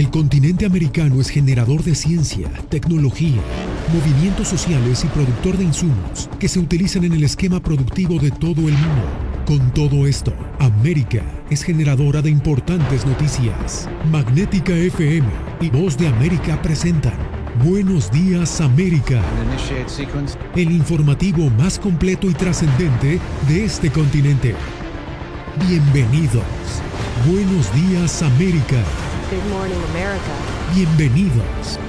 El continente americano es generador de ciencia, tecnología, movimientos sociales y productor de insumos que se utilizan en el esquema productivo de todo el mundo. Con todo esto, América es generadora de importantes noticias. Magnética FM y Voz de América presentan Buenos Días América, el informativo más completo y trascendente de este continente. Bienvenidos. Buenos Días América. Good morning, America. Bienvenidos.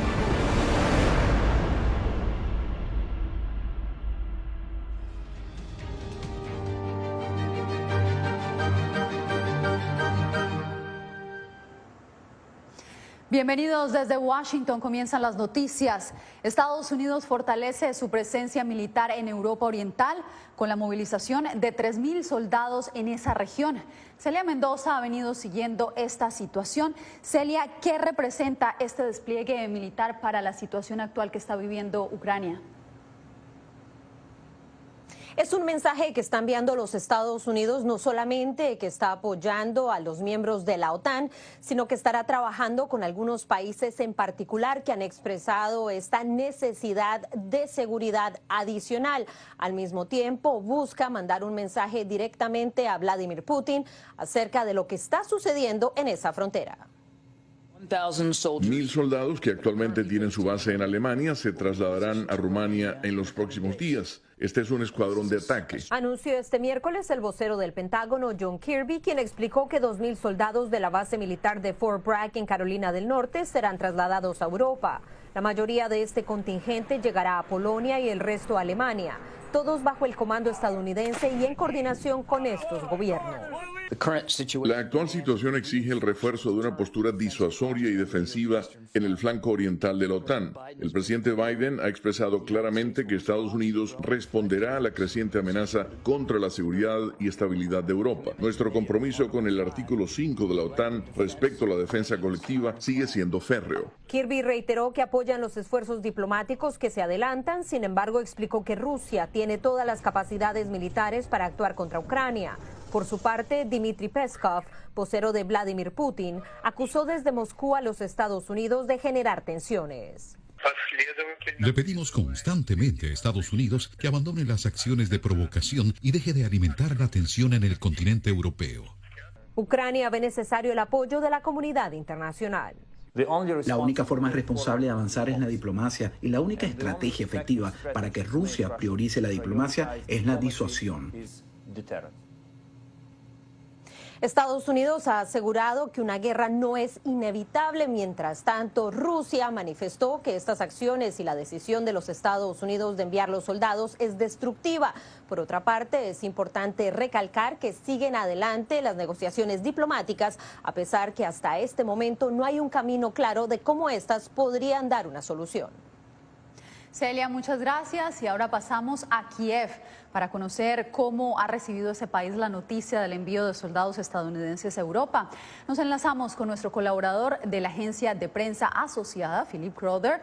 Bienvenidos desde Washington, comienzan las noticias. Estados Unidos fortalece su presencia militar en Europa Oriental con la movilización de 3,000 soldados en esa región. Celia Mendoza ha venido siguiendo esta situación. Celia, ¿qué representa este despliegue militar para la situación actual que está viviendo Ucrania? Es un mensaje que está enviando los Estados Unidos, no solamente que está apoyando a los miembros de la OTAN, sino que estará trabajando con algunos países en particular que han expresado esta necesidad de seguridad adicional. Al mismo tiempo, busca mandar un mensaje directamente a Vladimir Putin acerca de lo que está sucediendo en esa frontera. 1,000 soldados que actualmente tienen su base en Alemania se trasladarán a Rumania en los próximos días. Este es un escuadrón de ataque. Anunció este miércoles el vocero del Pentágono, John Kirby, quien explicó que 2,000 soldados de la base militar de Fort Bragg en Carolina del Norte serán trasladados a Europa. La mayoría de este contingente llegará a Polonia y el resto a Alemania, todos bajo el comando estadounidense y en coordinación con estos gobiernos. La actual situación exige el refuerzo de una postura disuasoria y defensiva en el flanco oriental de la OTAN. El presidente Biden ha expresado claramente que Estados Unidos responderá a la creciente amenaza contra la seguridad y estabilidad de Europa. Nuestro compromiso con el artículo 5 de la OTAN respecto a la defensa colectiva sigue siendo férreo. Kirby reiteró que apoyan los esfuerzos diplomáticos que se adelantan, sin embargo explicó que Rusia tiene todas las capacidades militares para actuar contra Ucrania. Por su parte, Dmitry Peskov, vocero de Vladimir Putin, acusó desde Moscú a los Estados Unidos de generar tensiones. Le pedimos constantemente a Estados Unidos que abandone las acciones de provocación y deje de alimentar la tensión en el continente europeo. Ucrania ve necesario el apoyo de la comunidad internacional. La única forma responsable de avanzar es la diplomacia y la única estrategia efectiva para que Rusia priorice la diplomacia es la disuasión. Estados Unidos ha asegurado que una guerra no es inevitable. Mientras tanto, Rusia manifestó que estas acciones y la decisión de los Estados Unidos de enviar los soldados es destructiva. Por otra parte, es importante recalcar que siguen adelante las negociaciones diplomáticas, a pesar que hasta este momento no hay un camino claro de cómo estas podrían dar una solución. Celia, muchas gracias y ahora pasamos a Kiev para conocer cómo ha recibido ese país la noticia del envío de soldados estadounidenses a Europa. Nos enlazamos con nuestro colaborador de la agencia de prensa asociada, Philip Crowder.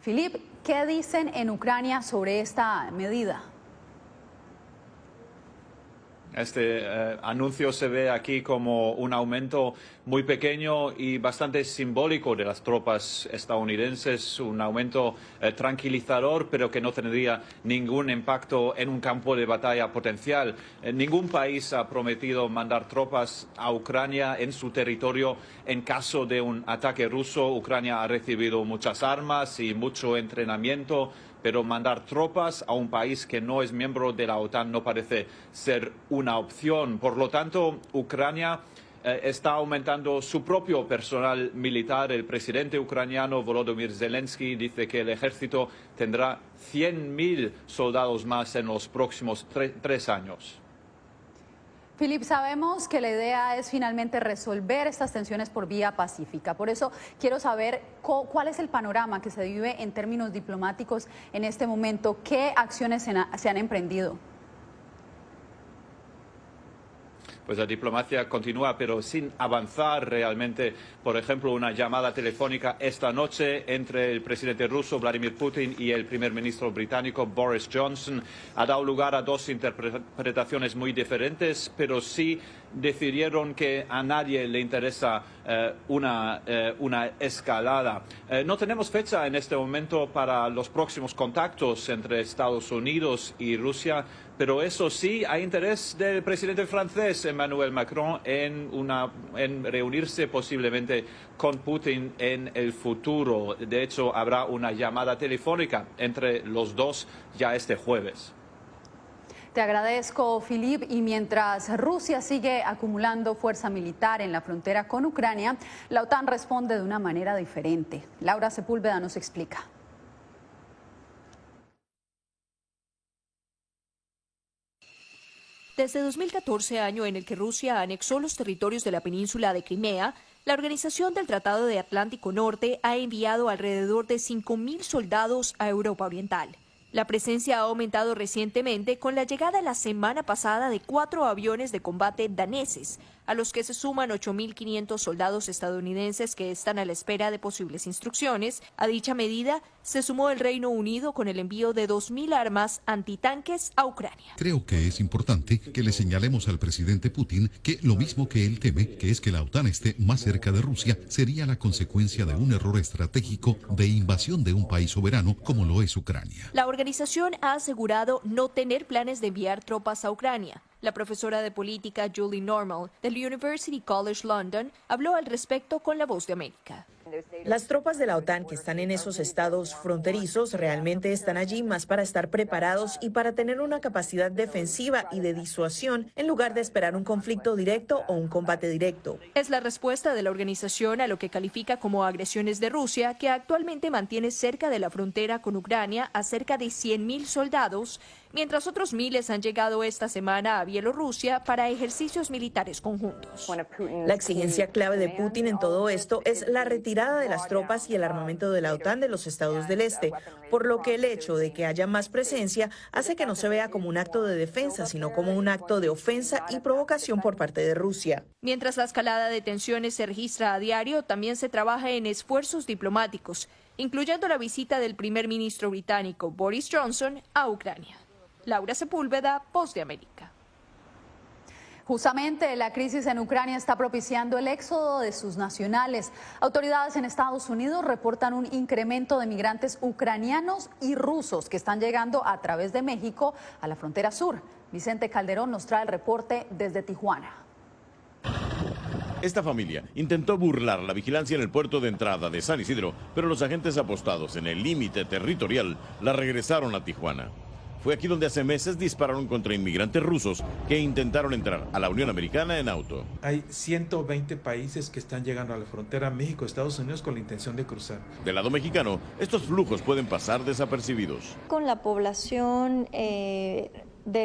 Philip, ¿qué dicen en Ucrania sobre esta medida? Este anuncio se ve aquí como un aumento muy pequeño y bastante simbólico de las tropas estadounidenses, un aumento tranquilizador, pero que no tendría ningún impacto en un campo de batalla potencial. Ningún país ha prometido mandar tropas a Ucrania en su territorio en caso de un ataque ruso. Ucrania ha recibido muchas armas y mucho entrenamiento, pero mandar tropas a un país que no es miembro de la OTAN no parece ser una opción. Por lo tanto, Ucrania está aumentando su propio personal militar. El presidente ucraniano Volodymyr Zelensky dice que el ejército tendrá 100,000 soldados más en los próximos tres años. Philip, sabemos que la idea es finalmente resolver estas tensiones por vía pacífica. Por eso quiero saber cuál es el panorama que se vive en términos diplomáticos en este momento. ¿Qué acciones se han emprendido? pues la diplomacia continúa, pero sin avanzar realmente. Por ejemplo, una llamada telefónica esta noche entre el presidente ruso Vladimir Putin y el primer ministro británico Boris Johnson ha dado lugar a dos interpretaciones muy diferentes, pero sí decidieron que a nadie le interesa una escalada. No tenemos fecha en este momento para los próximos contactos entre Estados Unidos y Rusia, pero eso sí, hay interés del presidente francés Emmanuel Macron en reunirse posiblemente con Putin en el futuro. De hecho, habrá una llamada telefónica entre los dos ya este jueves. Te agradezco, Filip. Y mientras Rusia sigue acumulando fuerza militar en la frontera con Ucrania, la OTAN responde de una manera diferente. Laura Sepúlveda nos explica. Desde 2014, año en el que Rusia anexó los territorios de la península de Crimea, la Organización del Tratado de Atlántico Norte ha enviado alrededor de 5.000 soldados a Europa Oriental. La presencia ha aumentado recientemente con la llegada la semana pasada de 4 aviones de combate daneses, a los que se suman 8.500 soldados estadounidenses que están a la espera de posibles instrucciones. A dicha medida se sumó el Reino Unido con el envío de 2.000 armas antitanques a Ucrania. Creo que es importante que le señalemos al presidente Putin que lo mismo que él teme, que es que la OTAN esté más cerca de Rusia, sería la consecuencia de un error estratégico de invasión de un país soberano como lo es Ucrania. La organización ha asegurado no tener planes de enviar tropas a Ucrania. La profesora de política Julie Normal del University College London habló al respecto con La Voz de América. Las tropas de la OTAN que están en esos estados fronterizos realmente están allí más para estar preparados y para tener una capacidad defensiva y de disuasión en lugar de esperar un conflicto directo o un combate directo. Es la respuesta de la organización a lo que califica como agresiones de Rusia, que actualmente mantiene cerca de la frontera con Ucrania a cerca de 100.000 soldados, mientras otros miles han llegado esta semana a Bielorrusia para ejercicios militares conjuntos. La exigencia clave de Putin en todo esto es la retirada de las tropas y el armamento de la OTAN de los estados del este, por lo que el hecho de que haya más presencia hace que no se vea como un acto de defensa, sino como un acto de ofensa y provocación por parte de Rusia. Mientras la escalada de tensiones se registra a diario, también se trabaja en esfuerzos diplomáticos, incluyendo la visita del primer ministro británico Boris Johnson a Ucrania. Laura Sepúlveda, Voz de América. Justamente la crisis en Ucrania está propiciando el éxodo de sus nacionales. Autoridades en Estados Unidos reportan un incremento de migrantes ucranianos y rusos que están llegando a través de México a la frontera sur. Vicente Calderón nos trae el reporte desde Tijuana. Esta familia intentó burlar la vigilancia en el puerto de entrada de San Isidro, pero los agentes apostados en el límite territorial la regresaron a Tijuana. Fue aquí donde hace meses dispararon contra inmigrantes rusos que intentaron entrar a la Unión Americana en auto. Hay 120 países que están llegando a la frontera México-Estados Unidos con la intención de cruzar. Del lado mexicano, estos flujos pueden pasar desapercibidos. Con la población de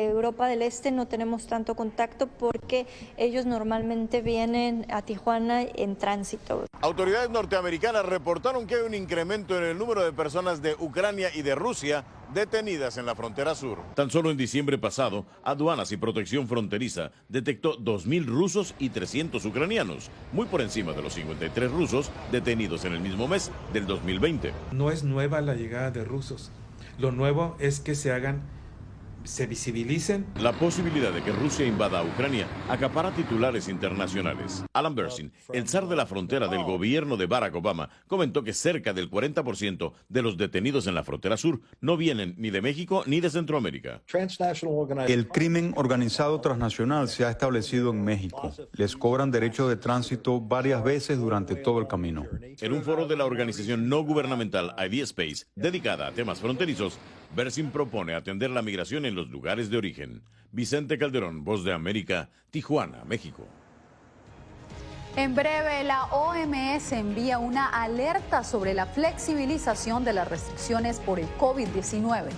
Europa del Este no tenemos tanto contacto porque ellos normalmente vienen a Tijuana en tránsito. Autoridades norteamericanas reportaron que hay un incremento en el número de personas de Ucrania y de Rusia detenidas en la frontera sur. Tan solo en diciembre pasado, Aduanas y Protección Fronteriza detectó 2.000 rusos y 300 ucranianos, muy por encima de los 53 rusos detenidos en el mismo mes del 2020. No es nueva la llegada de rusos. Lo nuevo es que se visibilicen. La posibilidad de que Rusia invada a Ucrania acapara titulares internacionales. Alan Bersin, el zar de la frontera del gobierno de Barack Obama, comentó que cerca del 40% de los detenidos en la frontera sur no vienen ni de México ni de Centroamérica. El crimen organizado transnacional se ha establecido en México. Les cobran derecho de tránsito varias veces durante todo el camino. En un foro de la organización no gubernamental ID Space, dedicada a temas fronterizos, Bersin propone atender la migración en los lugares de origen. Vicente Calderón, Voz de América, Tijuana, México. En breve, la OMS envía una alerta sobre la flexibilización de las restricciones por el COVID-19.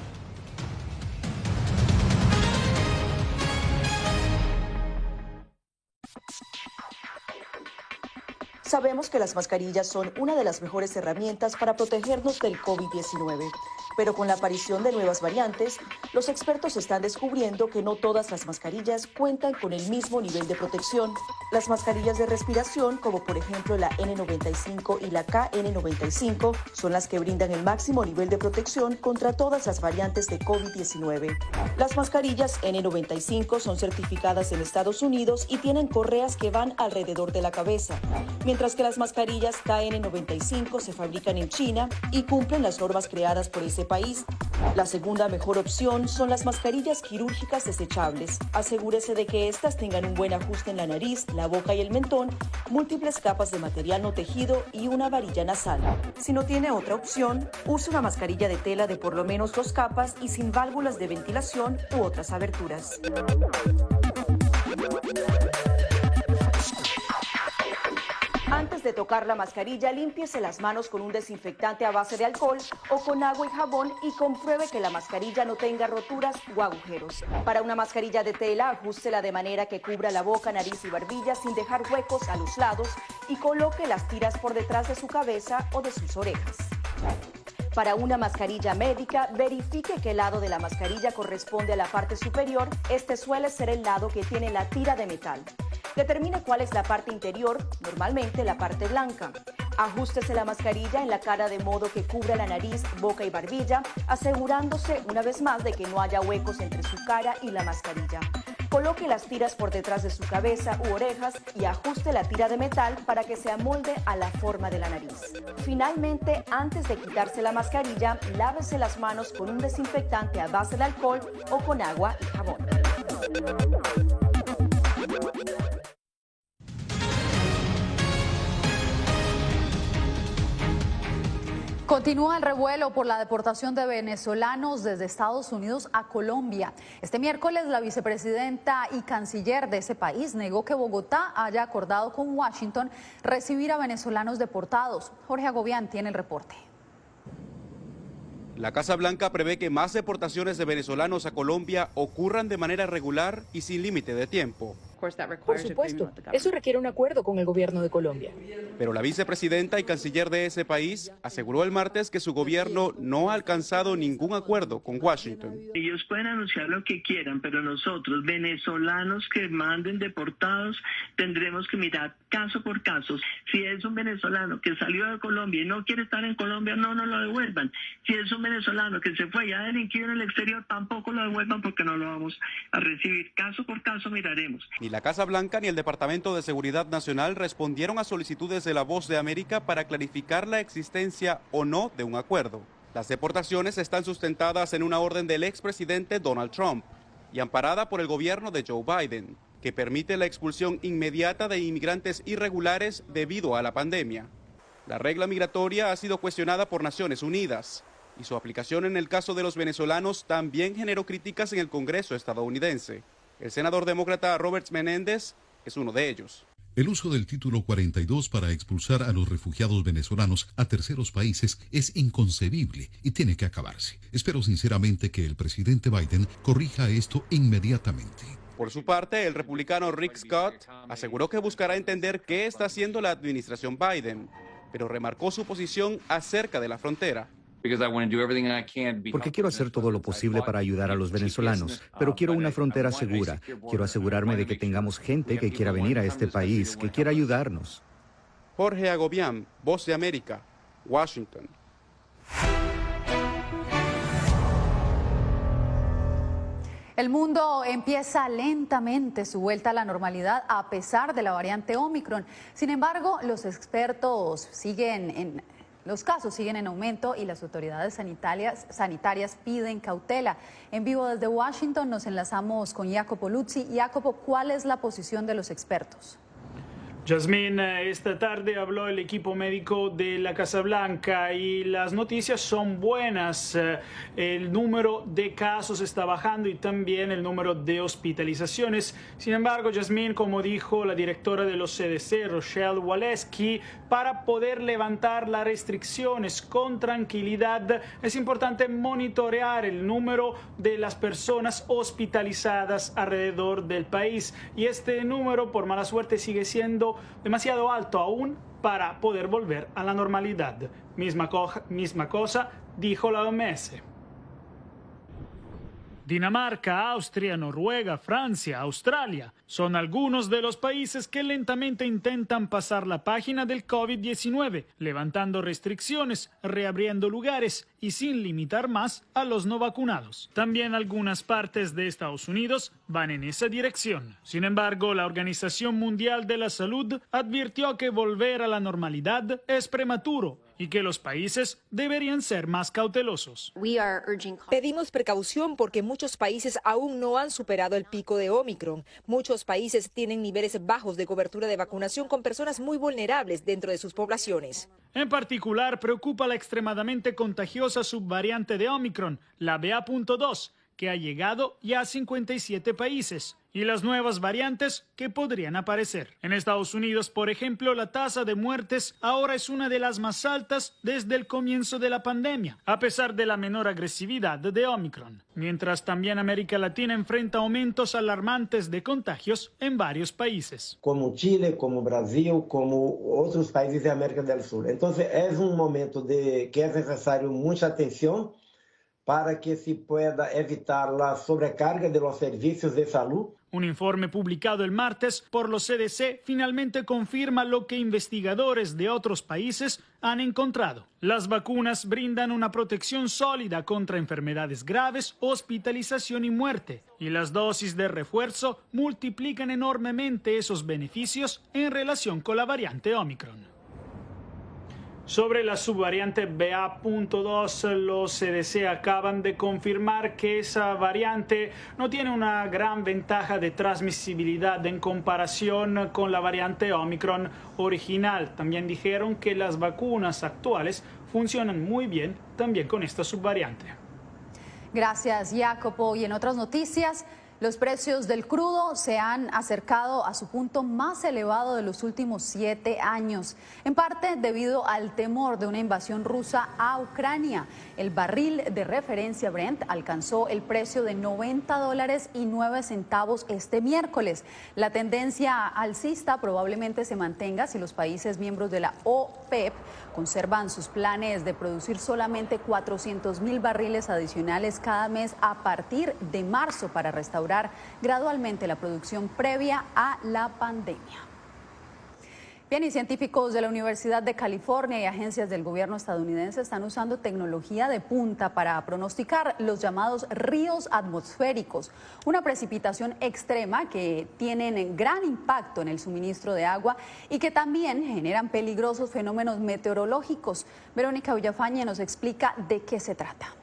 Sabemos que las mascarillas son una de las mejores herramientas para protegernos del COVID-19. Pero con la aparición de nuevas variantes, los expertos están descubriendo que no todas las mascarillas cuentan con el mismo nivel de protección. Las mascarillas de respiración, como por ejemplo la N95 y la KN95, son las que brindan el máximo nivel de protección contra todas las variantes de COVID-19. Las mascarillas N95 son certificadas en Estados Unidos y tienen correas que van alrededor de la cabeza, mientras que las mascarillas KN95 se fabrican en China y cumplen las normas creadas por ese país. La segunda mejor opción son las mascarillas quirúrgicas desechables. Asegúrese de que estas tengan un buen ajuste en la nariz, la boca y el mentón, múltiples capas de material no tejido y una varilla nasal. Si no tiene otra opción, use una mascarilla de tela de por lo menos 2 capas y sin válvulas de ventilación u otras aberturas. Antes de tocar la mascarilla, límpiese las manos con un desinfectante a base de alcohol o con agua y jabón y compruebe que la mascarilla no tenga roturas o agujeros. Para una mascarilla de tela, ajústela de manera que cubra la boca, nariz y barbilla sin dejar huecos a los lados y coloque las tiras por detrás de su cabeza o de sus orejas. Para una mascarilla médica, verifique qué lado de la mascarilla corresponde a la parte superior. Este suele ser el lado que tiene la tira de metal. Determine cuál es la parte interior, normalmente la parte blanca. Ajústese la mascarilla en la cara de modo que cubra la nariz, boca y barbilla, asegurándose una vez más de que no haya huecos entre su cara y la mascarilla. Coloque las tiras por detrás de su cabeza u orejas y ajuste la tira de metal para que se amolde a la forma de la nariz. Finalmente, antes de quitarse la mascarilla, lávese las manos con un desinfectante a base de alcohol o con agua y jabón. Continúa el revuelo por la deportación de venezolanos desde Estados Unidos a Colombia. Este miércoles, la vicepresidenta y canciller de ese país negó que Bogotá haya acordado con Washington recibir a venezolanos deportados. Jorge Agobián tiene el reporte. La Casa Blanca prevé que más deportaciones de venezolanos a Colombia ocurran de manera regular y sin límite de tiempo. Por supuesto, eso requiere un acuerdo con el gobierno de Colombia. Pero la vicepresidenta y canciller de ese país aseguró el martes que su gobierno no ha alcanzado ningún acuerdo con Washington. Ellos pueden anunciar lo que quieran, pero nosotros, venezolanos que manden deportados, tendremos que mirar caso por caso. Si es un venezolano que salió de Colombia y no quiere estar en Colombia, no nos lo devuelvan. Si es un venezolano que se fue y ha delinquido en el exterior, tampoco lo devuelvan porque no lo vamos a recibir. Caso por caso miraremos. Ni la Casa Blanca ni el Departamento de Seguridad Nacional respondieron a solicitudes de La Voz de América para clarificar la existencia o no de un acuerdo. Las deportaciones están sustentadas en una orden del expresidente Donald Trump y amparada por el gobierno de Joe Biden, que permite la expulsión inmediata de inmigrantes irregulares debido a la pandemia. La regla migratoria ha sido cuestionada por Naciones Unidas y su aplicación en el caso de los venezolanos también generó críticas en el Congreso estadounidense. El senador demócrata Robert Menéndez es uno de ellos. El uso del título 42 para expulsar a los refugiados venezolanos a terceros países es inconcebible y tiene que acabarse. Espero sinceramente que el presidente Biden corrija esto inmediatamente. Por su parte, el republicano Rick Scott aseguró que buscará entender qué está haciendo la administración Biden, pero remarcó su posición acerca de la frontera. Porque quiero hacer todo lo posible para ayudar a los venezolanos, pero quiero una frontera segura. Quiero asegurarme de que tengamos gente que quiera venir a este país, que quiera ayudarnos. Jorge Agobián, Voz de América, Washington. El mundo empieza lentamente su vuelta a la normalidad a pesar de la variante Omicron. Sin embargo, los casos siguen en aumento y las autoridades sanitarias piden cautela. En vivo desde Washington nos enlazamos con Jacopo Luzzi. Jacopo, ¿cuál es la posición de los expertos? Yasmín, esta tarde habló el equipo médico de la Casa Blanca y las noticias son buenas. El número de casos está bajando y también el número de hospitalizaciones. Sin embargo, Yasmín, como dijo la directora de los CDC, Rochelle Walensky, para poder levantar las restricciones con tranquilidad es importante monitorear el número de las personas hospitalizadas alrededor del país. Y este número, por mala suerte, sigue siendo demasiado alto aún para poder volver a la normalidad. Misma cosa dijo la OMS. Dinamarca, Austria, Noruega, Francia, Australia son algunos de los países que lentamente intentan pasar la página del COVID-19, levantando restricciones, reabriendo lugares y sin limitar más a los no vacunados. También algunas partes de Estados Unidos van en esa dirección. Sin embargo, la Organización Mundial de la Salud advirtió que volver a la normalidad es prematuro y que los países deberían ser más cautelosos. Pedimos precaución porque muchos países aún no han superado el pico de Omicron. Muchos países tienen niveles bajos de cobertura de vacunación con personas muy vulnerables dentro de sus poblaciones. En particular, preocupa la extremadamente contagiosa subvariante de Omicron, la BA.2, que ha llegado ya a 57 países, y las nuevas variantes que podrían aparecer. En Estados Unidos, por ejemplo, la tasa de muertes ahora es una de las más altas desde el comienzo de la pandemia, a pesar de la menor agresividad de Omicron. Mientras también América Latina enfrenta aumentos alarmantes de contagios en varios países. Como Chile, como Brasil, como otros países de América del Sur. Entonces es un momento que es necesario mucha atención para que se pueda evitar la sobrecarga de los servicios de salud. Un informe publicado el martes por los CDC finalmente confirma lo que investigadores de otros países han encontrado. Las vacunas brindan una protección sólida contra enfermedades graves, hospitalización y muerte, y las dosis de refuerzo multiplican enormemente esos beneficios en relación con la variante Omicron. Sobre la subvariante BA.2, los CDC acaban de confirmar que esa variante no tiene una gran ventaja de transmisibilidad en comparación con la variante Omicron original. También dijeron que las vacunas actuales funcionan muy bien también con esta subvariante. Gracias, Jacopo. Y en otras noticias, los precios del crudo se han acercado a su punto más elevado de los últimos 7 años, en parte debido al temor de una invasión rusa a Ucrania. El barril de referencia Brent alcanzó el precio de $90.09 este miércoles. La tendencia alcista probablemente se mantenga si los países miembros de la OPEP conservan sus planes de producir solamente 400,000 barriles adicionales cada mes a partir de marzo para restaurar gradualmente la producción previa a la pandemia. Bien, y científicos de la Universidad de California y agencias del gobierno estadounidense están usando tecnología de punta para pronosticar los llamados ríos atmosféricos, una precipitación extrema que tienen gran impacto en el suministro de agua y que también generan peligrosos fenómenos meteorológicos. Verónica Villafañe nos explica de qué se trata.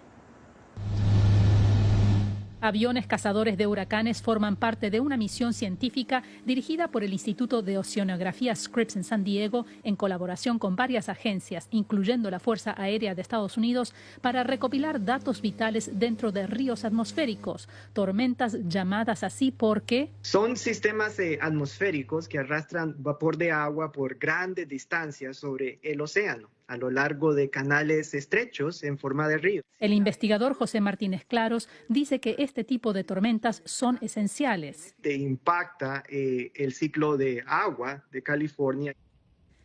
Aviones cazadores de huracanes forman parte de una misión científica dirigida por el Instituto de Oceanografía Scripps en San Diego en colaboración con varias agencias, incluyendo la Fuerza Aérea de Estados Unidos, para recopilar datos vitales dentro de ríos atmosféricos, tormentas llamadas así porque son sistemas atmosféricos que arrastran vapor de agua por grandes distancias sobre el océano, a lo largo de canales estrechos en forma de ríos. El investigador José Martínez Claros dice que este tipo de tormentas son esenciales. Te impacta el ciclo de agua de California.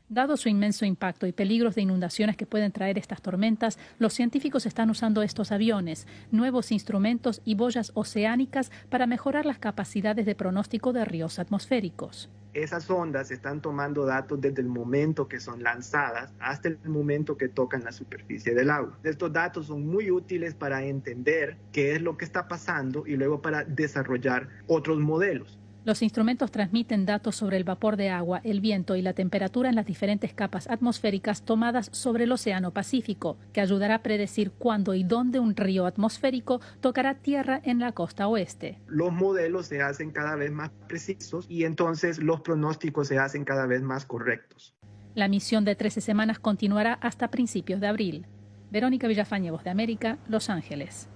Dado su inmenso impacto y peligros de inundaciones que pueden traer estas tormentas, los científicos están usando estos aviones, nuevos instrumentos y boyas oceánicas para mejorar las capacidades de pronóstico de ríos atmosféricos. Esas ondas están tomando datos desde el momento que son lanzadas hasta el momento que tocan la superficie del agua. Estos datos son muy útiles para entender qué es lo que está pasando y luego para desarrollar otros modelos. Los instrumentos transmiten datos sobre el vapor de agua, el viento y la temperatura en las diferentes capas atmosféricas tomadas sobre el Océano Pacífico, que ayudará a predecir cuándo y dónde un río atmosférico tocará tierra en la costa oeste. Los modelos se hacen cada vez más precisos y entonces los pronósticos se hacen cada vez más correctos. La misión de 13 semanas continuará hasta principios de abril. Verónica Villafañe, Voz de América, Los Ángeles.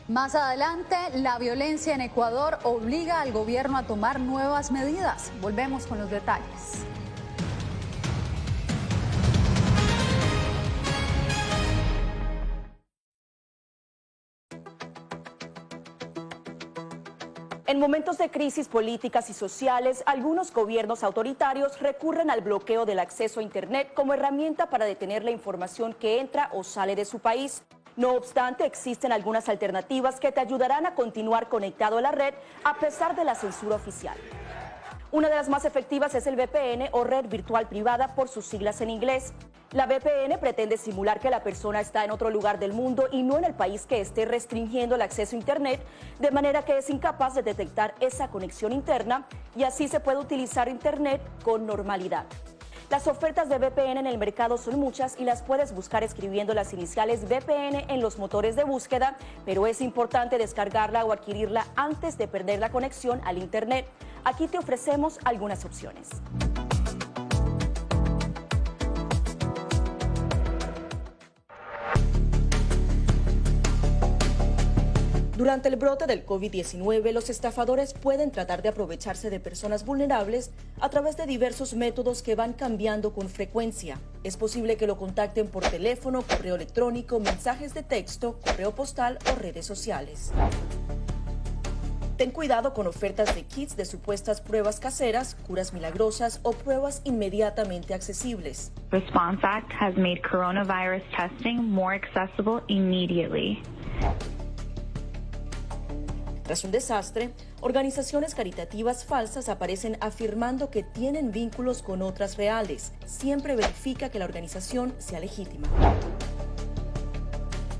Más adelante, la violencia en Ecuador obliga al gobierno a tomar nuevas medidas. Volvemos con los detalles. En momentos de crisis políticas y sociales, algunos gobiernos autoritarios recurren al bloqueo del acceso a Internet como herramienta para detener la información que entra o sale de su país. No obstante, existen algunas alternativas que te ayudarán a continuar conectado a la red a pesar de la censura oficial. Una de las más efectivas es el VPN o red virtual privada por sus siglas en inglés. La VPN pretende simular que la persona está en otro lugar del mundo y no en el país que esté restringiendo el acceso a Internet, de manera que es incapaz de detectar esa conexión interna y así se puede utilizar Internet con normalidad. Las ofertas de VPN en el mercado son muchas y las puedes buscar escribiendo las iniciales VPN en los motores de búsqueda, pero es importante descargarla o adquirirla antes de perder la conexión al Internet. Aquí te ofrecemos algunas opciones. Durante el brote del COVID-19, los estafadores pueden tratar de aprovecharse de personas vulnerables a través de diversos métodos que van cambiando con frecuencia. Es posible que lo contacten por teléfono, correo electrónico, mensajes de texto, correo postal o redes sociales. Ten cuidado con ofertas de kits de supuestas pruebas caseras, curas milagrosas o pruebas inmediatamente accesibles. Response Act has made coronavirus testing more accessible immediately. Tras un desastre, organizaciones caritativas falsas aparecen afirmando que tienen vínculos con otras reales. Siempre verifica que la organización sea legítima.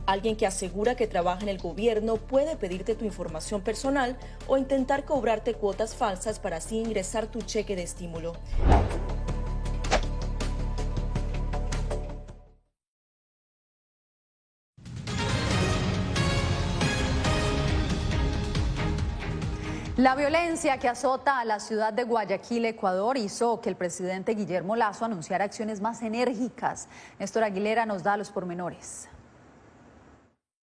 Alguien que asegura que trabaja en el gobierno puede pedirte tu información personal o intentar cobrarte cuotas falsas para así ingresar tu cheque de estímulo. La violencia que azota a la ciudad de Guayaquil, Ecuador, hizo que el presidente Guillermo Lasso anunciara acciones más enérgicas. Néstor Aguilera nos da los pormenores.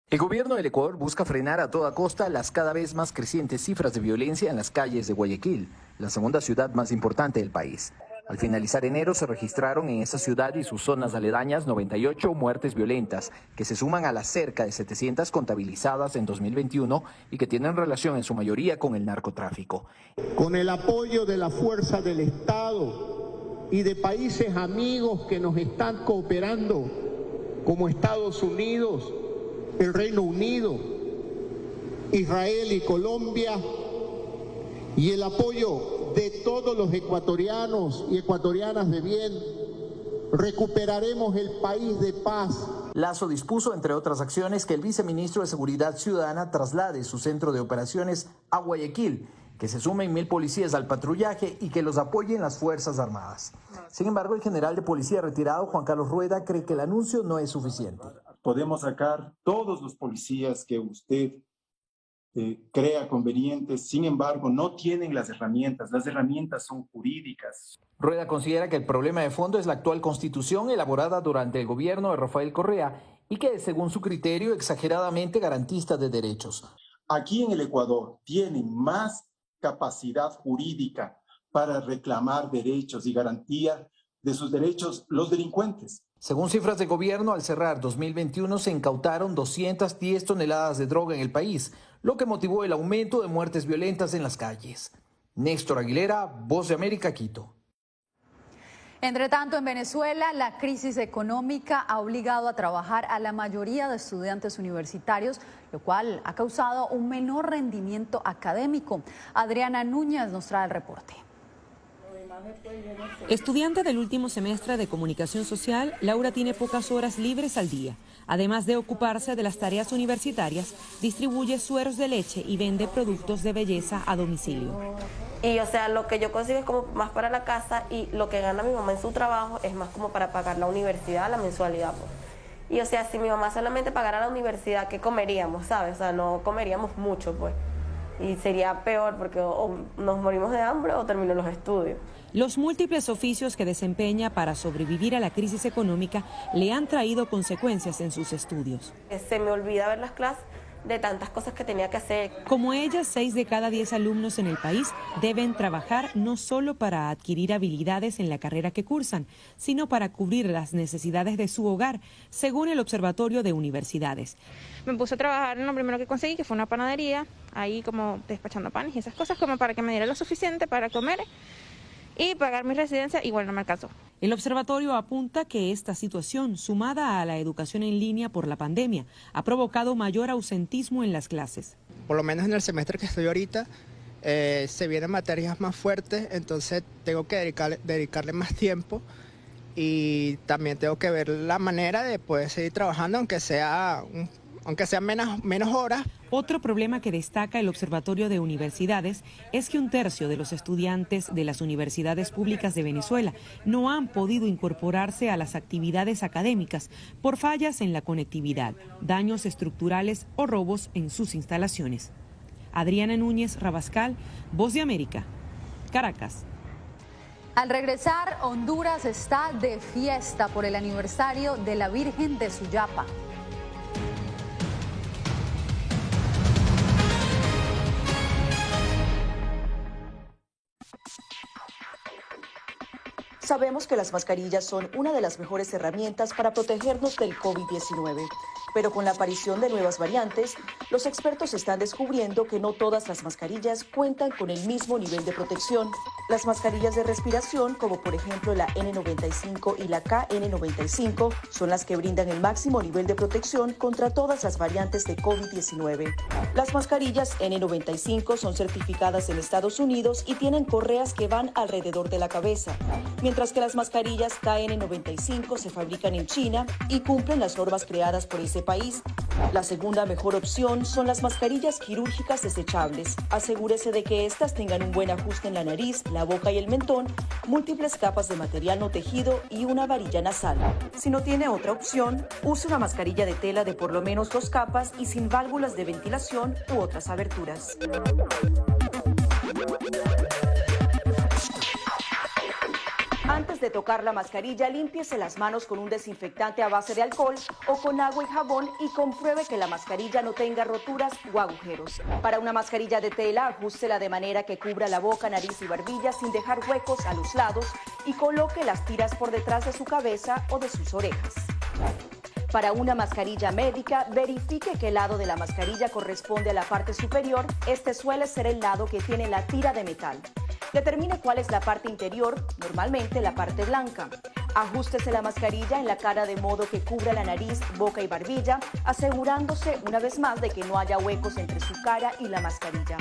El gobierno del Ecuador busca frenar a toda costa las cada vez más crecientes cifras de violencia en las calles de Guayaquil, la segunda ciudad más importante del país. Al finalizar enero se registraron en esa ciudad y sus zonas aledañas 98 muertes violentas, que se suman a las cerca de 700 contabilizadas en 2021 y que tienen relación en su mayoría con el narcotráfico. Con el apoyo de la fuerza del Estado y de países amigos que nos están cooperando, como Estados Unidos, el Reino Unido, Israel y Colombia, y el apoyo de todos los ecuatorianos y ecuatorianas de bien, recuperaremos el país de paz. Lasso dispuso, entre otras acciones, que el viceministro de Seguridad Ciudadana traslade su centro de operaciones a Guayaquil, que se sumen 1.000 policías al patrullaje y que los apoyen las Fuerzas Armadas. Sin embargo, el general de policía retirado, Juan Carlos Rueda, cree que el anuncio no es suficiente. Podemos sacar todos los policías que usted crea convenientes, sin embargo, no tienen las herramientas son jurídicas. Rueda considera que el problema de fondo es la actual constitución elaborada durante el gobierno de Rafael Correa y que es, según su criterio, exageradamente garantista de derechos. Aquí en el Ecuador tienen más capacidad jurídica para reclamar derechos y garantía de sus derechos los delincuentes. Según cifras de gobierno, al cerrar 2021 se incautaron 210 toneladas de droga en el país, lo que motivó el aumento de muertes violentas en las calles. Néstor Aguilera, Voz de América, Quito. Entre tanto, en Venezuela, la crisis económica ha obligado a trabajar a la mayoría de estudiantes universitarios, lo cual ha causado un menor rendimiento académico. Adriana Núñez nos trae el reporte. Estudiante del último semestre de Comunicación Social, Laura tiene pocas horas libres al día. Además de ocuparse de las tareas universitarias, distribuye sueros de leche y vende productos de belleza a domicilio. Y o sea, lo que yo consigo es como más para la casa y lo que gana mi mamá en su trabajo es más como para pagar la universidad, la mensualidad, pues. Y o sea, si mi mamá solamente pagara la universidad, ¿qué comeríamos, sabes? O sea, no comeríamos mucho, pues. Y sería peor porque o nos morimos de hambre o termino los estudios. Los múltiples oficios que desempeña para sobrevivir a la crisis económica le han traído consecuencias en sus estudios. Se me olvida ver las clases de tantas cosas que tenía que hacer. Como ella, 6 de cada 10 alumnos en el país deben trabajar no solo para adquirir habilidades en la carrera que cursan, sino para cubrir las necesidades de su hogar, según el Observatorio de Universidades. Me puse a trabajar en lo primero que conseguí, que fue una panadería, ahí como despachando panes y esas cosas, como para que me diera lo suficiente para comer y pagar mi residencia, igual no me alcanzó. El observatorio apunta que esta situación, sumada a la educación en línea por la pandemia, ha provocado mayor ausentismo en las clases. Por lo menos en el semestre que estoy ahorita, se vienen materias más fuertes, entonces tengo que dedicarle más tiempo y también tengo que ver la manera de poder seguir trabajando, aunque sea menos horas. Otro problema que destaca el Observatorio de Universidades es que 1/3 de los estudiantes de las universidades públicas de Venezuela no han podido incorporarse a las actividades académicas por fallas en la conectividad, daños estructurales o robos en sus instalaciones. Adriana Núñez Rabascal, Voz de América, Caracas. Al regresar, Honduras está de fiesta por el aniversario de la Virgen de Suyapa. Sabemos que las mascarillas son una de las mejores herramientas para protegernos del COVID-19, pero con la aparición de nuevas variantes, los expertos están descubriendo que no todas las mascarillas cuentan con el mismo nivel de protección. Las mascarillas de respiración, como por ejemplo la N95 y la KN95, son las que brindan el máximo nivel de protección contra todas las variantes de COVID-19. Las mascarillas N95 son certificadas en Estados Unidos y tienen correas que van alrededor de la cabeza, mientras que las mascarillas KN95 se fabrican en China y cumplen las normas creadas por ese país. La segunda mejor opción son las mascarillas quirúrgicas desechables. Asegúrese de que estas tengan un buen ajuste en la nariz, la boca y el mentón, múltiples capas de material no tejido y una varilla nasal. Si no tiene otra opción, use una mascarilla de tela de por lo menos 2 capas y sin válvulas de ventilación u otras aberturas. Antes de tocar la mascarilla, límpiese las manos con un desinfectante a base de alcohol o con agua y jabón y compruebe que la mascarilla no tenga roturas o agujeros. Para una mascarilla de tela, ajústela de manera que cubra la boca, nariz y barbilla sin dejar huecos a los lados y coloque las tiras por detrás de su cabeza o de sus orejas. Para una mascarilla médica, verifique qué lado de la mascarilla corresponde a la parte superior. Este suele ser el lado que tiene la tira de metal. Determine cuál es la parte interior, normalmente la parte blanca. Ajústese la mascarilla en la cara de modo que cubra la nariz, boca y barbilla, asegurándose una vez más de que no haya huecos entre su cara y la mascarilla.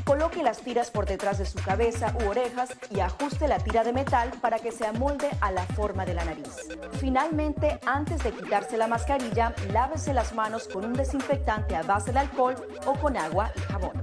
Coloque las tiras por detrás de su cabeza u orejas y ajuste la tira de metal para que se amolde a la forma de la nariz. Finalmente, antes de quitarse la mascarilla, lávese las manos con un desinfectante a base de alcohol o con agua y jabón.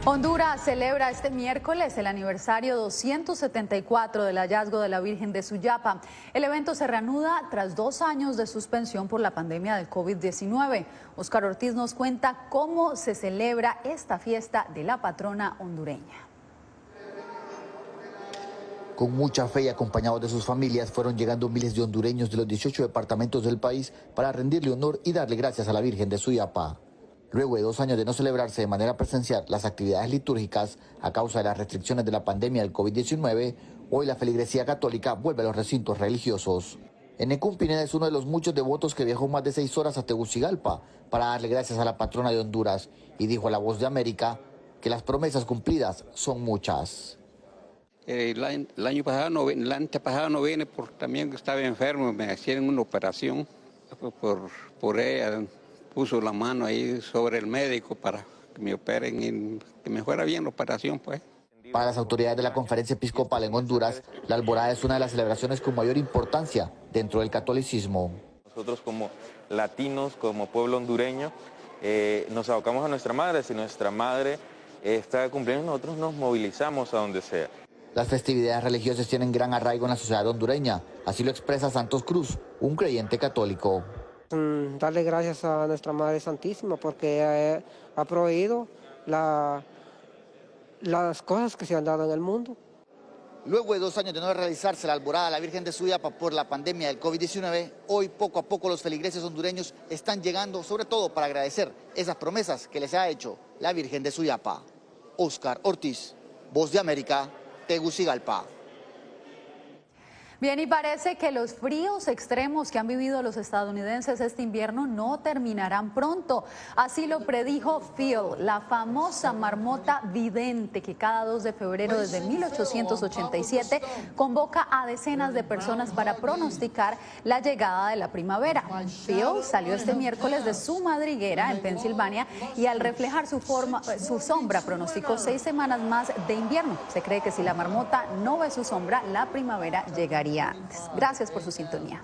Honduras celebra este miércoles el aniversario 274 del hallazgo de la Virgen de Suyapa. El evento se reanuda tras 2 años de suspensión por la pandemia del COVID-19. Óscar Ortiz nos cuenta cómo se celebra esta fiesta de la patrona hondureña. Con mucha fe y acompañados de sus familias fueron llegando miles de hondureños de los 18 departamentos del país para rendirle honor y darle gracias a la Virgen de Suyapa. Luego de 2 años de no celebrarse de manera presencial las actividades litúrgicas a causa de las restricciones de la pandemia del COVID-19, hoy la feligresía católica vuelve a los recintos religiosos. Enecún Pineda es uno de los muchos devotos que viajó más de 6 horas a Tegucigalpa para darle gracias a la patrona de Honduras y dijo a La Voz de América que las promesas cumplidas son muchas. El antepasado no vine porque también estaba enfermo, me hicieron una operación por ella. Puso la mano ahí sobre el médico para que me operen y que me fuera bien la operación, pues. Para las autoridades de la Conferencia Episcopal en Honduras, la Alborada es una de las celebraciones con mayor importancia dentro del catolicismo. Nosotros como latinos, como pueblo hondureño, nos abocamos a nuestra madre. Si nuestra madre está cumpliendo, nosotros nos movilizamos a donde sea. Las festividades religiosas tienen gran arraigo en la sociedad hondureña, así lo expresa Santos Cruz, un creyente católico. Darle gracias a nuestra Madre Santísima porque ha proveído las cosas que se han dado en el mundo. Luego de 2 años de no realizarse la alborada a la Virgen de Suyapa por la pandemia del COVID-19, hoy poco a poco los feligreses hondureños están llegando, sobre todo para agradecer esas promesas que les ha hecho la Virgen de Suyapa. Oscar Ortiz, Voz de América, Tegucigalpa. Bien, y parece que los fríos extremos que han vivido los estadounidenses este invierno no terminarán pronto. Así lo predijo Phil, la famosa marmota vidente que cada 2 de febrero desde 1887 convoca a decenas de personas para pronosticar la llegada de la primavera. Phil salió este miércoles de su madriguera en Pensilvania y al reflejar su sombra pronosticó 6 semanas más de invierno. Se cree que si la marmota no ve su sombra, la primavera llegaría antes. Gracias por su sintonía.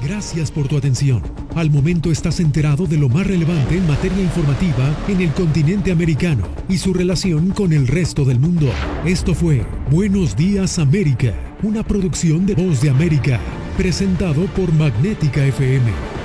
Gracias por tu atención. Al momento estás enterado de lo más relevante en materia informativa en el continente americano y su relación con el resto del mundo. Esto fue Buenos Días América, una producción de Voz de América, presentado por Magnética FM.